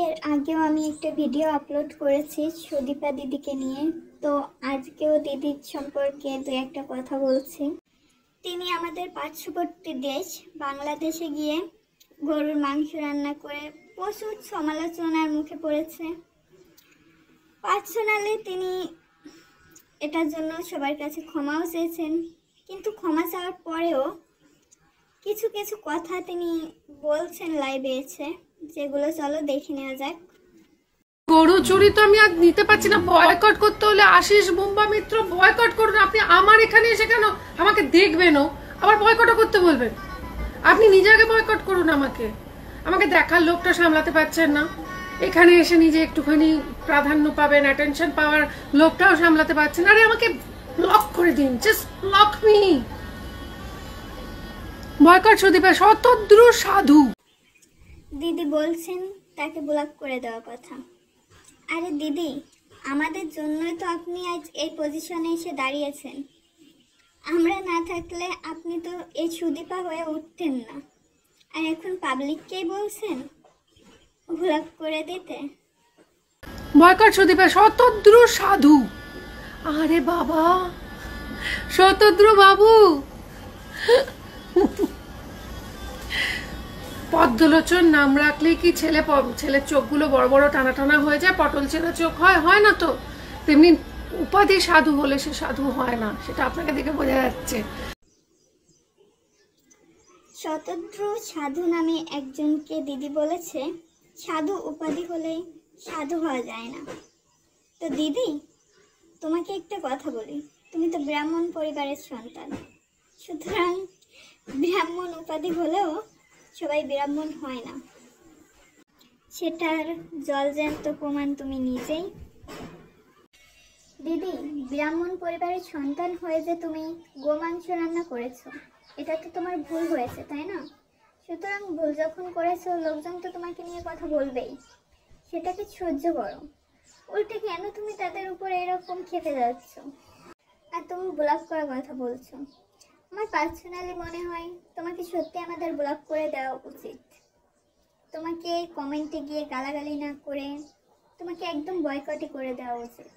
এর আগেও আমি একটা ভিডিও আপলোড করেছি সুদীপা দিদিকে নিয়ে, তো আজকেও দিদির সম্পর্কে দু একটা কথা বলছি। তিনি আমাদের পার্শ্ববর্তী দেশ বাংলাদেশে গিয়ে গরুর মাংস রান্না করে প্রচুর সমালোচনার মুখে পড়েছে। পার্সোনালি তিনি এটার জন্য সবার কাছে ক্ষমাও চেয়েছেন, কিন্তু ক্ষমা চাওয়ার পরেও কিছু কিছু কথা তিনি বলছেন লাইভে এসে, যেগুলো চলো দেখে নেওয়া যাক। গরু চুরি তো আমি আর নিতে পারছি না, বয়কট করতে হলে আশিস বুম্বা মিত্র বয়কট করুন। আপনি আমার এখানে এসে কেন আমাকে দেখবেনও আবার বয়কটও করতে বলবেন? আপনি নিজে আগে বয়কট করুন। আমাকে দেখার লোকটা সামলাতে পারছেন না, এখানে এসে নিজে একটুখানি প্রাধান্য পাবেন, অ্যাটেনশন পাওয়ার লোকটাও সামলাতে পারছেন। আরে আমাকে ব্লক করে দিন, just block me. Boycott Sudipa Shatadru সাধু। দিদি বলছেন তাকে ব্লক করে দেওয়ার কথা। আরে দিদি, আমাদের জন্যই তো আপনি আজ এই পজিশনে এসে দাঁড়িয়েছেন। আমরা না থাকলে আপনি তো এই সুদীপা হয়ে উঠতেন না, আর এখন পাবলিককেই বলছেন ব্লক করে দিতে। বয়কট সুদীপা শতদ্রু সাধু। আরে বাবা, শতদ্রু বাবু, পদ্মলোচন নাম রাখলে কি ছেলের চোখগুলো বড় বড় টানা টানা হয়ে যায়, পটল ছেঁড়া চোখ হয় না তো? তেমনি উপাধি সাধু হলে সে সাধু হয় না, সেটা আপনাকে দেখে বোঝা যাচ্ছে। শতদ্রু সাধু নামে একজনকে দিদি বলেছে সাধু উপাধি হলে সাধু হওয়া যায় না। তো দিদি, তোমাকে একটা কথা বলি, তুমি তো ব্রাহ্মণ পরিবারের সন্তান, সুতরাং ব্রাহ্মণ উপাধি হলেও সবাই ব্রাহ্মণ হয় না, সেটার জলজ্যান্ত প্রমাণ তুমি নিজেই। দিদি, ব্রাহ্মণ পরিবারের সন্তান হয়ে যে তুমি গোমাংস রান্না করেছো, এটা তো তোমার ভুল হয়েছে, তাই না? সুতরাং ভুল যখন করেছো, লোকজন তো তোমাকে নিয়ে কথা বলবেই, সেটাকে সহ্য করো। উল্টে কেন তুমি তাদের উপর এরকম খেপে যাচ্ছ আর তুমি ব্লক করার কথা বলছো? আমার পার্সোনালি মনে হয় তোমাকে সত্যি আমাদের ব্লক করে দেওয়া উচিত। তোমাকে কমেন্টে গিয়ে গালাগালি না করে তোমাকে একদম বয়কটই করে দেওয়া উচিত।